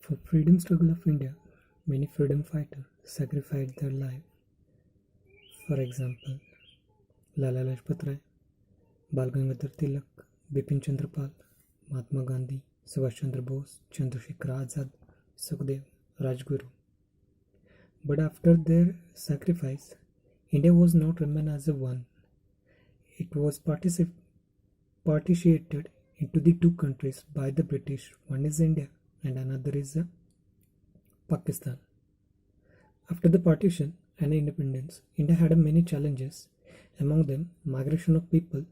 For freedom struggle of India, many freedom fighters sacrificed their life. For example, Lala Lajpat Rai, Bal Gangadhar Tilak, Bipin Chandra Pal, Mahatma Gandhi, Subhash Chandra Bose, Chandrasekhar Azad, Sukhdev, Rajguru. But after their sacrifice, India was not remain as a one. It was partitioned into the two countries by the British. One is India and another is Pakistan. After the partition and independence, India had many challenges, among them migration of people,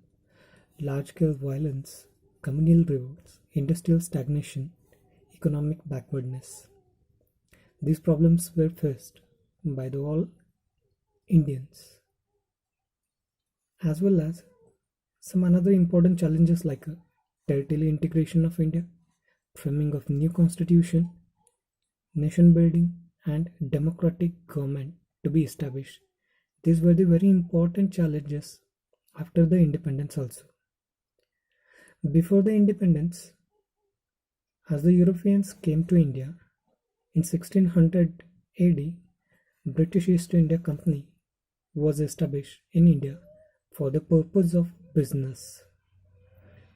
large-scale violence, communal revolts, industrial stagnation, economic backwardness. These problems were faced by all Indians, as well as some another important challenges like territorial integration of India, framing of new constitution, nation building, and democratic government to be established. These were the very important challenges after the independence also. Before the independence, as the Europeans came to India in 1600 AD, British East India Company was established in India for the purpose of business.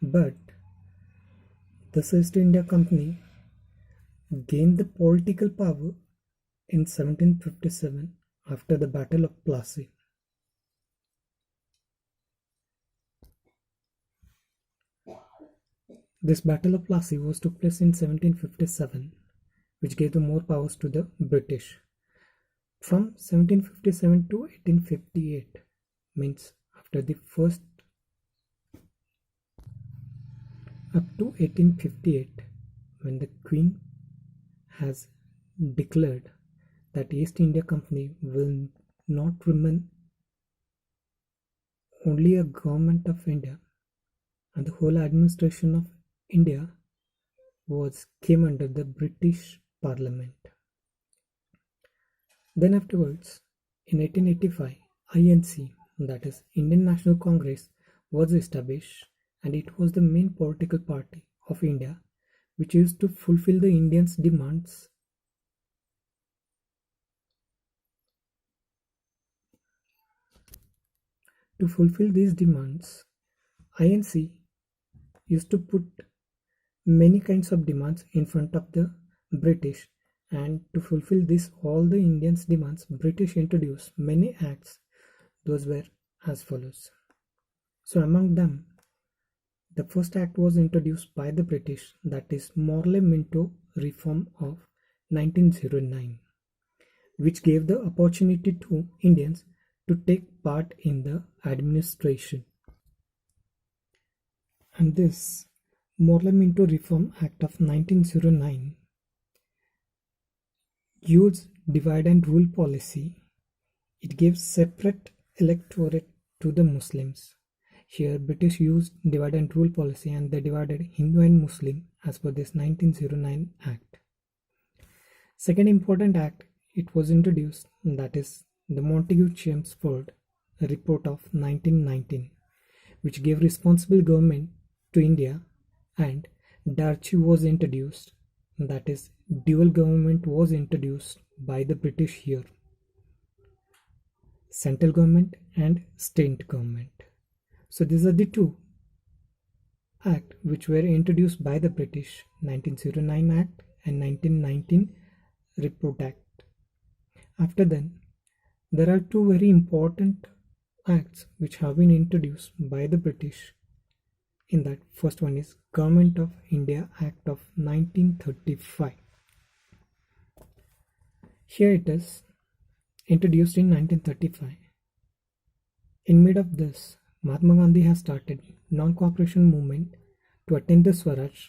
But the East India Company gained the political power in 1757 after the Battle of Plassey. This Battle of Plassey was took place in 1757, which gave the more powers to the British. From 1757 to 1858, means after the first up to 1858, when the Queen has declared that East India Company will not remain only a government of India, and the whole administration of India came under the British Parliament. Then afterwards, in 1885, INC, that is Indian National Congress, was established, and it was the main political party of India which used to fulfill the Indians' demands. To fulfill these demands, INC used to put many kinds of demands in front of the British, and to fulfill this all the Indians' demands, British introduced many acts. Those were as follows. So among them, the first act was introduced by the British, that is Morley Minto Reform of 1909, which gave the opportunity to Indians to take part in the administration. And this Morley Minto Reform Act of 1909 used divide and rule policy. It gave separate electorate to the Muslims. Here British used divide and rule policy, and they divided Hindu and Muslim as per this 1909 Act. Second important act it was introduced, that is the Montagu-Chelmsford Report of 1919, which gave responsible government to India, and Darchi was introduced, that is dual government was introduced by the British here, central government and state government. So these are the two acts which were introduced by the British, 1909 Act and 1919 Report Act. After then, there are two very important acts which have been introduced by the British. In that, first one is Government of India Act of 1935. Here it is introduced in 1935. In mid of this, Mahatma Gandhi has started non-cooperation movement to attain the Swaraj,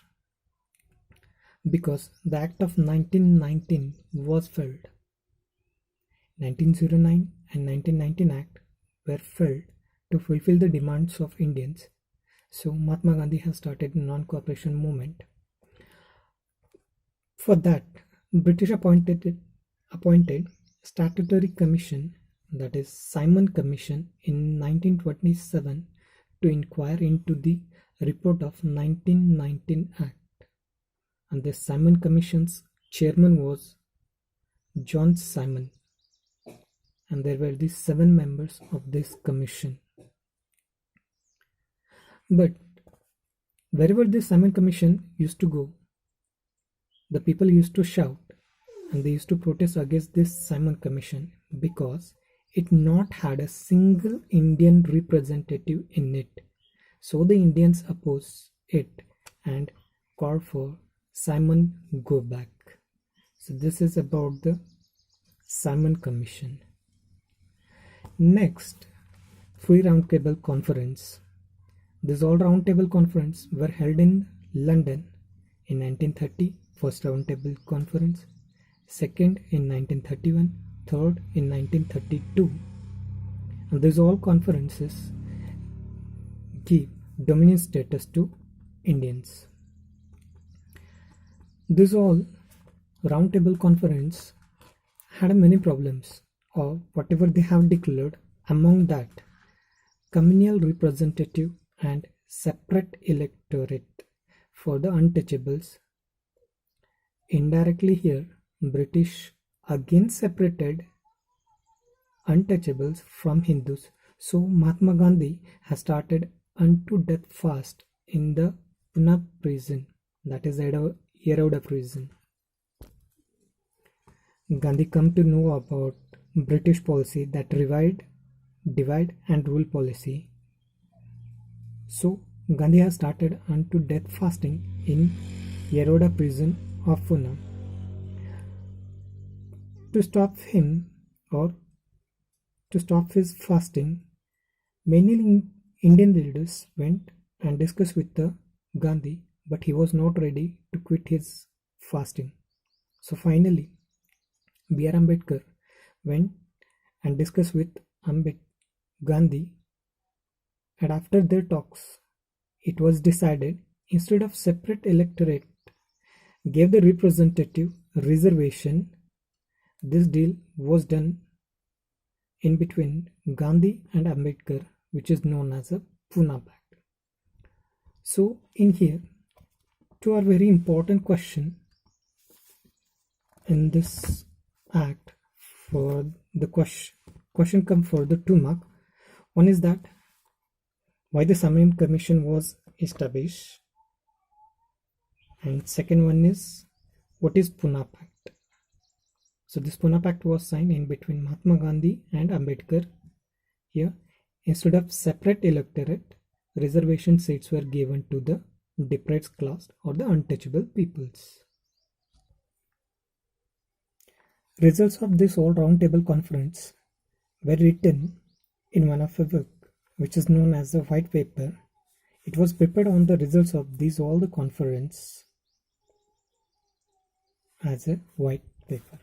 because the Act of 1919 was failed. 1909 and 1919 Act were failed to fulfill the demands of Indians. So Mahatma Gandhi has started a non-cooperation movement. For that, British appointed statutory commission, that is Simon Commission, in 1927 to inquire into the report of 1919 Act. And the Simon Commission's chairman was John Simon, and there were the 7 members of this commission. But wherever this Simon Commission used to go, the people used to shout and they used to protest against this Simon Commission because it not had a single Indian representative in it. So the Indians opposed it and called for Simon go back. So this is about the Simon Commission. Next, Free Roundtable Conference. These all roundtable conference were held in London in 1930, first roundtable conference, second in 1931, third in 1932. And these all conferences give dominion status to Indians. These all roundtable conference had many problems, or whatever they have declared, among that communal representative and separate electorate for the untouchables. Indirectly here, British again separated untouchables from Hindus. So Mahatma Gandhi has started unto death fast in the Pune prison, that is Yeroda prison. Gandhi come to know about British policy, that divide and rule policy. So Gandhi has started unto death fasting in Yeroda prison of Pune. To stop him, or to stop his fasting, many Indian leaders went and discussed with the Gandhi, but he was not ready to quit his fasting. So finally, B.R. Ambedkar went and discussed with Gandhi, and after their talks, it was decided, instead of separate electorate, gave the representative reservation. This deal was done in between Gandhi and Ambedkar, which is known as a Pune Pact. So in here, two are very important question in this act. For the question come for the 2 mark. One is that why the Simon Commission was established, and second one is what is Pune Pact. So this Pune Pact was signed in between Mahatma Gandhi and Ambedkar. Here, instead of separate electorate, reservation seats were given to the deprived class or the untouchable peoples. Results of this all roundtable conference were written in one of a book which is known as the White Paper. It was prepared on the results of these all the conference as a white paper.